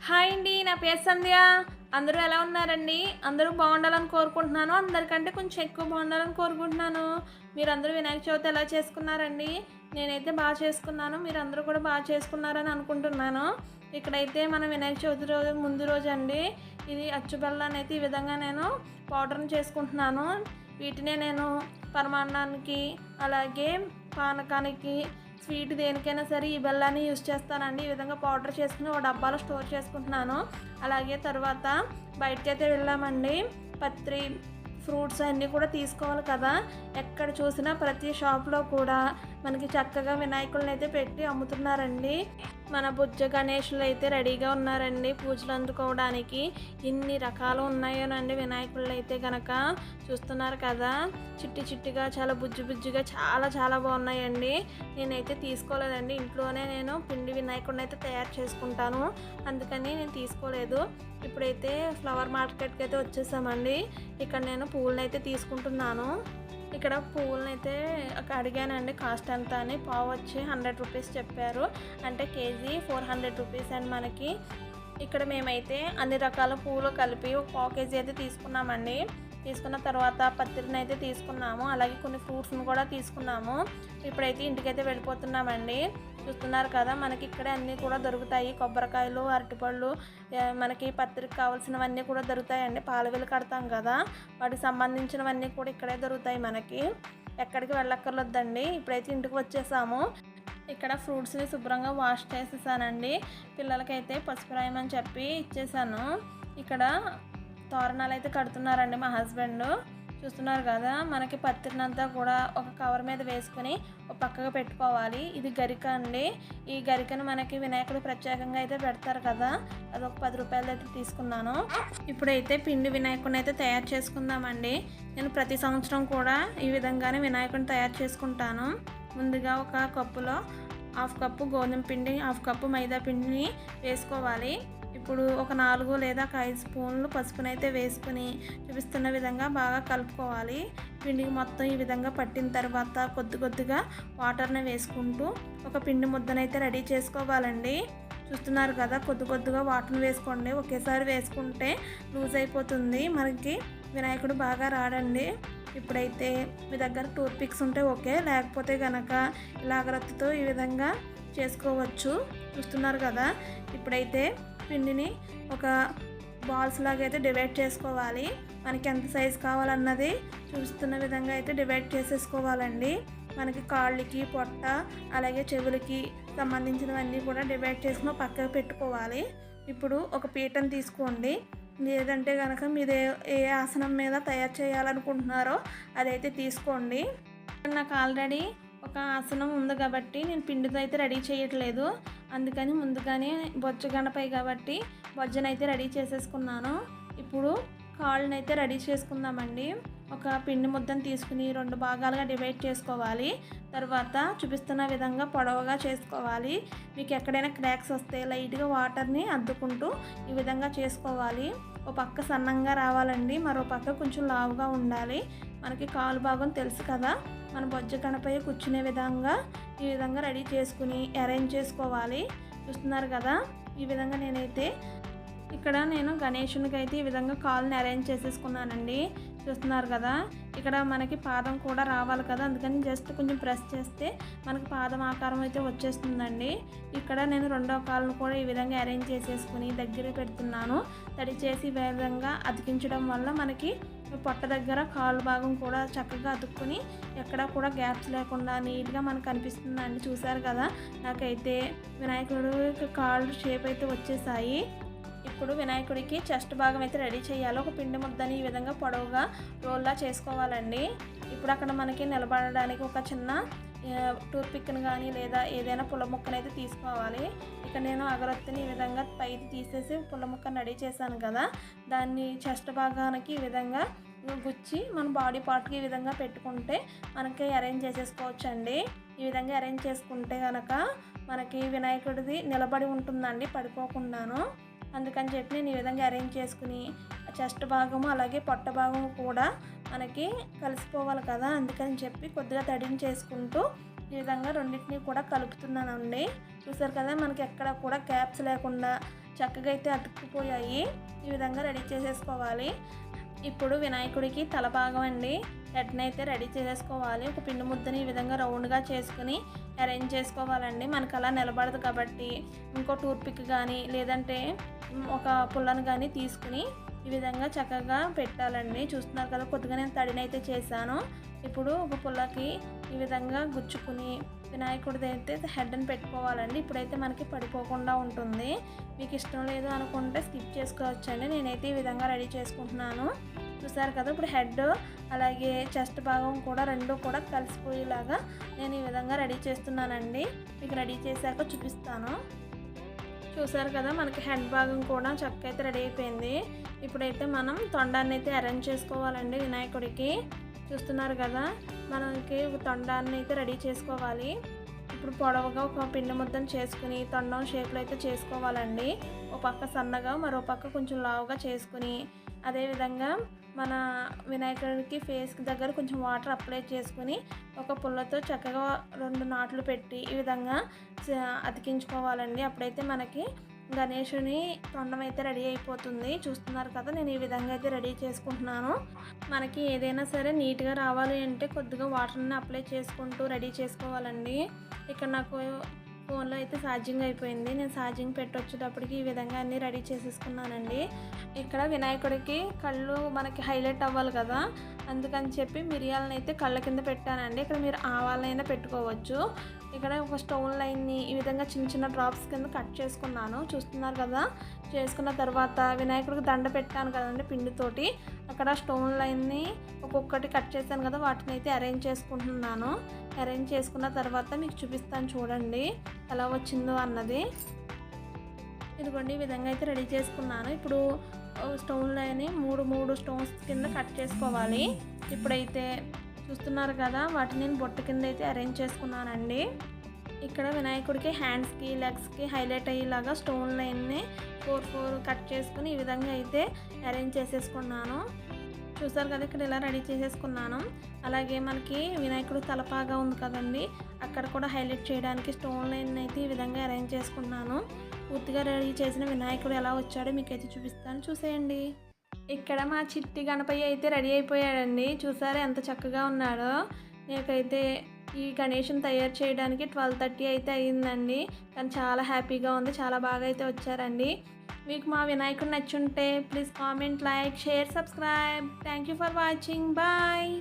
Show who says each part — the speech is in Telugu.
Speaker 1: హాయ్ అండి, నా పేరు సంధ్య. అందరూ ఎలా ఉన్నారండి? అందరూ బాగుండాలని కోరుకుంటున్నాను. అందరికంటే కొంచెం ఎక్కువ బాగుండాలని కోరుకుంటున్నాను. మీరందరూ వినాయక చవితి ఎలా చేసుకున్నారండి? నేనైతే బాగా చేసుకున్నాను. మీరందరూ కూడా బాగా చేసుకున్నారని అనుకుంటున్నాను. ఇక్కడైతే మన వినాయక చవితి రోజు ముందు రోజు అండి, ఇది అచ్చు బెల్లాన్ని అయితే ఈ విధంగా నేను పౌడర్ని చేసుకుంటున్నాను. వీటినే నేను పరమాన్నానికి, అలాగే పానకానికి, స్వీట్ దేనికైనా సరే ఈ బెల్లాన్ని యూజ్ చేస్తానండి. ఈ విధంగా పౌడర్ చేసుకుని ఒక డబ్బాలో స్టోర్ చేసుకుంటున్నాను. అలాగే తర్వాత బయటకైతే వెళ్ళామండి. పత్రి, ఫ్రూట్స్ అన్నీ కూడా తీసుకోవాలి కదా. ఎక్కడ చూసినా ప్రతి షాప్లో కూడా మనకి చక్కగా వినాయకులను అయితే పెట్టి అమ్ముతున్నారండి. మన బుజ్జ గణేషులు అయితే రెడీగా ఉన్నారండి పూజలు అందుకోవడానికి. ఇన్ని రకాలు ఉన్నాయోనండి వినాయకుళ్ళు అయితే కనుక చూస్తున్నారు కదా. చిట్టి చిట్టిగా చాలా బుజ్జి బుజ్జిగా చాలా చాలా బాగున్నాయండి. నేనైతే తీసుకోలేదండి. ఇంట్లోనే నేను పిండి వినాయకుడిని అయితే తయారు చేసుకుంటాను, అందుకని నేను తీసుకోలేదు. ఇప్పుడైతే ఫ్లవర్ మార్కెట్కి అయితే వచ్చేసామండి. ఇక్కడ నేను పువ్వులను అయితే తీసుకుంటున్నాను. ఇక్కడ పువ్వులను అయితే అడిగానండి కాస్ట్ ఎంత అని. పావు వచ్చి 100 రూపీస్ చెప్పారు, అంటే కేజీ 400 రూపీస్ అండి మనకి. ఇక్కడ మేమైతే అన్ని రకాల పువ్వులు కలిపి ఒక పావు కేజీ అయితే తీసుకున్నామండి. తీసుకున్న తర్వాత పత్రిని అయితే తీసుకున్నాము, అలాగే కొన్ని ఫ్రూట్స్ని కూడా తీసుకున్నాము. ఇప్పుడైతే ఇంటికైతే వెళ్ళిపోతున్నామండి. చూస్తున్నారు కదా, మనకి ఇక్కడే అన్నీ కూడా దొరుకుతాయి. కొబ్బరికాయలు, అరటిపళ్ళు, మనకి పత్రికి కావాల్సినవన్నీ కూడా దొరుకుతాయండి. పాలవెల్లి కడతాం కదా, వాటికి సంబంధించినవన్నీ కూడా ఇక్కడే దొరుకుతాయి మనకి. ఎక్కడికి వెళ్ళక్కర్లేదండి. ఇప్పుడైతే ఇంటికి వచ్చేసాము. ఇక్కడ ఫ్రూట్స్ని శుభ్రంగా వాష్ చేసేసానండి. పిల్లలకైతే పసుపు రాయమని చెప్పి ఇచ్చేసాను. ఇక్కడ తోరణాలు అయితే కడుతున్నారండి మా హస్బెండ్. చూస్తున్నారు కదా, మనకి పత్రినంతా కూడా ఒక కవర్ మీద వేసుకుని ఒక పక్కగా పెట్టుకోవాలి. ఇది గరిక అండి. ఈ గరికను మనకి వినాయకుడు ప్రత్యేకంగా అయితే పెడతారు కదా, అది ఒక 10 రూపాయలు అయితే తీసుకున్నాను. ఇప్పుడైతే పిండి వినాయకుడిని అయితే తయారు చేసుకుందామండి. నేను ప్రతి సంవత్సరం కూడా ఈ విధంగానే వినాయకుడిని తయారు చేసుకుంటాను. ముందుగా ఒక కప్పులో 1/2 కప్పు గోధుమ పిండి, 1/2 కప్పు మైదా పిండిని వేసుకోవాలి. ఇప్పుడు ఒక 4 లేదా 5 స్పూన్లు పసుపునైతే వేసుకుని చూపిస్తున్న విధంగా బాగా కలుపుకోవాలి. పిండికి మొత్తం ఈ విధంగా పట్టిన తర్వాత కొద్ది కొద్దిగా వాటర్ని వేసుకుంటూ ఒక పిండి ముద్దనైతే రెడీ చేసుకోవాలండి. చూస్తున్నారు కదా, కొద్ది కొద్దిగా వాటర్ని వేసుకోండి. ఒకేసారి వేసుకుంటే లూజ్ అయిపోతుంది, మనకి వినాయకుడు బాగా రాడండి. ఇప్పుడైతే మీ దగ్గర టూత్ పిక్స్ ఉంటే ఓకే, లేకపోతే కనుక ఇలా అగరత్తుతో ఈ విధంగా చేసుకోవచ్చు. చూస్తున్నారు కదా, ఇప్పుడైతే పిండిని ఒక బాల్స్ లాగా అయితే డివైడ్ చేసుకోవాలి. మనకి ఎంత సైజు కావాలన్నది చూస్తున్న విధంగా అయితే డివైడ్ చేసేసుకోవాలండి. మనకి కాళ్ళకి, పొట్ట, అలాగే చెవులకి సంబంధించినవన్నీ కూడా డివైడ్ చేసుకుని పక్కకు పెట్టుకోవాలి. ఇప్పుడు ఒక పీటను తీసుకోండి, లేదంటే కనుక మీరు ఏ ఆసనం మీద తయారు చేయాలనుకుంటున్నారో అదైతే తీసుకోండి. నాకు ఆల్రెడీ ఒక ఆసనం ఉంది కాబట్టి నేను పిండితో అయితే రెడీ చేయట్లేదు, అందుకని ముందుగానే బొజ్జ గణపై కాబట్టి బొజ్జనైతే రెడీ చేసేసుకున్నాను. ఇప్పుడు కాళ్ళని అయితే రెడీ చేసుకుందామండి. ఒక పిండి ముద్దను తీసుకుని 2 భాగాలుగా డివైడ్ చేసుకోవాలి. తర్వాత చూపిస్తున్న విధంగా పొడవుగా చేసుకోవాలి. మీకు ఎక్కడైనా క్రాక్స్ వస్తే లైట్గా వాటర్ని అద్దుకుంటూ ఈ విధంగా చేసుకోవాలి. ఒక పక్క సన్నంగా రావాలండి, మరో పక్క కొంచెం లావుగా ఉండాలి. మనకి కాలు భాగం తెలుసు కదా, మన బొజ్జ గణపై కూర్చునే విధంగా ఈ విధంగా రెడీ చేసుకుని అరేంజ్ చేసుకోవాలి. చూస్తున్నారు కదా, ఈ విధంగా నేను గణేషునికి అయితే ఈ విధంగా కాల్ని అరేంజ్ చేసేసుకున్నానండి. చూస్తున్నారు కదా, ఇక్కడ మనకి పాదం కూడా రావాలి కదా, అందుకని జస్ట్ కొంచెం ప్రెస్ చేస్తే మనకి పాదం ఆకారం అయితే వచ్చేస్తుందండి. ఇక్కడ నేను 2వ కాలును కూడా ఈ విధంగా అరేంజ్ చేసేసుకుని దగ్గర పెడుతున్నాను. తడి చేసి ఈ విధంగా అతికించడం వల్ల మనకి పొట్ట దగ్గర కాలు భాగం కూడా చక్కగా అతుక్కుని ఎక్కడ కూడా గ్యాప్స్ లేకుండా నీట్గా మనకు కనిపిస్తుందండి. చూసారు కదా, నాకైతే వినాయకుడు కాళ్ళు షేప్ అయితే వచ్చేసాయి. ఇప్పుడు వినాయకుడికి చెస్ట్ భాగం అయితే రెడీ చేయాలి. ఒక పిండి ముద్దని ఈ విధంగా పొడవుగా రోల్లా చేసుకోవాలండి. ఇప్పుడు అక్కడ మనకి నిలబడడానికి ఒక చిన్న టూత్ పిక్ని కానీ లేదా ఏదైనా పుల్ల ముక్కనైతే తీసుకోవాలి. ఇక్కడ నేను అగరత్తిని ఈ విధంగా పైకి తీసేసి పుల్ల ముక్కను రెడీ చేశాను కదా, దాన్ని చెస్ట్ భాగానికి ఈ విధంగా గుచ్చి మన బాడీ పార్ట్కి ఈ విధంగా పెట్టుకుంటే మనకి అరేంజ్ చేసేసుకోవచ్చు అండి. ఈ విధంగా అరేంజ్ చేసుకుంటే కనుక మనకి వినాయకుడిది నిలబడి ఉంటుందండి, పడిపోకుండాను. అందుకని చెప్పి నేను ఈ విధంగా అరేంజ్ చేసుకుని చెస్ట్ భాగము అలాగే పొట్ట భాగము కూడా మనకి కలిసిపోవాలి కదా, అందుకని చెప్పి కొద్దిగా తడిని చేసుకుంటూ ఈ విధంగా రెండింటిని కూడా కలుపుతున్నానండి. చూసారు కదా, మనకి ఎక్కడ కూడా గ్యాప్స్ లేకుండా చక్కగా అయితే అతుక్కుపోయాయి. ఈ విధంగా రెడీ చేసేసుకోవాలి. ఇప్పుడు వినాయకుడికి తల భాగం అండి, హెడ్ని అయితే రెడీ చేసేసుకోవాలి. ఒక పిండి ముద్దని ఈ విధంగా రౌండ్గా చేసుకుని అరేంజ్ చేసుకోవాలండి. మనకు అలా నిలబడదు కాబట్టి ఇంకో టూత్పిక్ కానీ లేదంటే ఒక పుల్లను కానీ తీసుకుని ఈ విధంగా చక్కగా పెట్టాలండి. చూస్తున్నారు కదా, కొద్దిగా నేను తడినైతే చేశాను. ఇప్పుడు ఒక పుల్లకి ఈ విధంగా గుచ్చుకుని వినాయకుడిది అయితే హెడ్ని పెట్టుకోవాలండి. ఇప్పుడైతే మనకి పడిపోకుండా ఉంటుంది. మీకు ఇష్టం లేదు అనుకుంటే స్కిప్ చేసుకోవచ్చండి. నేనైతే ఈ విధంగా రెడీ చేసుకుంటున్నాను. చూసారు కదా, ఇప్పుడు హెడ్ అలాగే చెస్ట్ భాగం కూడా రెండు కూడా కలిసిపోయేలాగా నేను ఈ విధంగా రెడీ చేస్తున్నానండి. మీకు రెడీ చేశాక చూపిస్తాను. చూసారు కదా, మనకి హెడ్ భాగం కూడా చక్కగా అయితే రెడీ అయిపోయింది. ఇప్పుడైతే మనం తొండాన్ని అయితే అరేంజ్ చేసుకోవాలండి వినాయకుడికి. చూస్తున్నారు కదా, మనకి తొండాన్ని అయితే రెడీ చేసుకోవాలి. ఇప్పుడు పొడవుగా ఒక పిండి ముద్దను చేసుకుని తొండం షేప్లో అయితే చేసుకోవాలండి. ఒక పక్క సన్నగా మరో పక్క కొంచెం లావుగా చేసుకుని అదేవిధంగా మన వినాయకుడికి ఫేస్కి దగ్గర కొంచెం వాటర్ అప్లై చేసుకుని ఒక పుల్లతో చక్కగా 2 నాట్లు పెట్టి ఈ విధంగా అతికించుకోవాలండి. అప్పుడైతే మనకి గణేషుని తొండం అయితే రెడీ అయిపోతుంది. చూస్తున్నారు కదా, నేను ఈ విధంగా అయితే రెడీ చేసుకుంటున్నాను. మనకి ఏదైనా సరే నీట్గా రావాలి అంటే కొద్దిగా వాటర్ని అప్లై చేసుకుంటూ రెడీ చేసుకోవాలండి. ఇక్కడ నాకు ఫోన్లో అయితే ఛార్జింగ్ అయిపోయింది. నేను ఛార్జింగ్ పెట్టొచ్చేటప్పటికి ఈ విధంగా అన్నీ రెడీ చేసేసుకున్నానండి. ఇక్కడ వినాయకుడికి కళ్ళు మనకి హైలైట్ అవ్వాలి కదా, అందుకని చెప్పి మిరియాలను అయితే కళ్ళ కింద పెట్టానండి. ఇక్కడ మీరు ఆవాలనైనా పెట్టుకోవచ్చు. ఇక్కడ ఒక స్టోన్ లైన్ని ఈ విధంగా చిన్న చిన్న డ్రాప్స్ కింద కట్ చేసుకున్నాను. చూస్తున్నారు కదా, చేసుకున్న తర్వాత వినాయకుడికి దండ పెట్టాను కదండి పిండితోటి, అక్కడ స్టోన్ లైన్ని ఒక్కొక్కటి కట్ చేశాను కదా, వాటిని అయితే అరేంజ్ చేసుకుంటున్నాను. అరేంజ్ చేసుకున్న తర్వాత మీకు చూపిస్తాను చూడండి ఎలా వచ్చిందో అన్నది. ఇదిగోండి, ఈ విధంగా అయితే రెడీ చేసుకున్నాను. ఇప్పుడు స్టోన్ లైన్ మూడు స్టోన్స్ కింద కట్ చేసుకోవాలి. ఇప్పుడైతే చూస్తున్నారు కదా, వాటిని నేను బొట్టు కింద అయితే అరేంజ్ చేసుకున్నానండి. ఇక్కడ వినాయకుడికి హ్యాండ్స్కి లెగ్స్కి హైలైట్ అయ్యేలాగా స్టోన్ లైన్ని 4 కట్ చేసుకుని ఈ విధంగా అయితే అరేంజ్ చేసేసుకున్నాను. చూసారు కదా, ఇక్కడ ఇలా రెడీ చేసేసుకున్నాను. అలాగే మనకి వినాయకుడు తలపాగా ఉంది కదండి, అక్కడ కూడా హైలైట్ చేయడానికి స్టోన్ లైన్ అయితే ఈ విధంగా అరేంజ్ చేసుకున్నాను. పూర్తిగా రెడీ చేసిన వినాయకుడు ఎలా వచ్చాడో మీకైతే చూపిస్తాను, చూసేయండి. ఇక్కడ మా చిట్టి గణపయ్య అయితే రెడీ అయిపోయాడండి. చూసారా ఎంత చక్కగా ఉన్నాడో. నాకైతే ఈ గణేషుని తయారు చేయడానికి 12:30 అయితే అయ్యిందండి. కానీ చాలా హ్యాపీగా ఉంది, చాలా బాగా అయితే వచ్చారండి. మీకు మా వినాయకుడు నచ్చుంటే please comment, like, share, subscribe. Thank you for watching. Bye.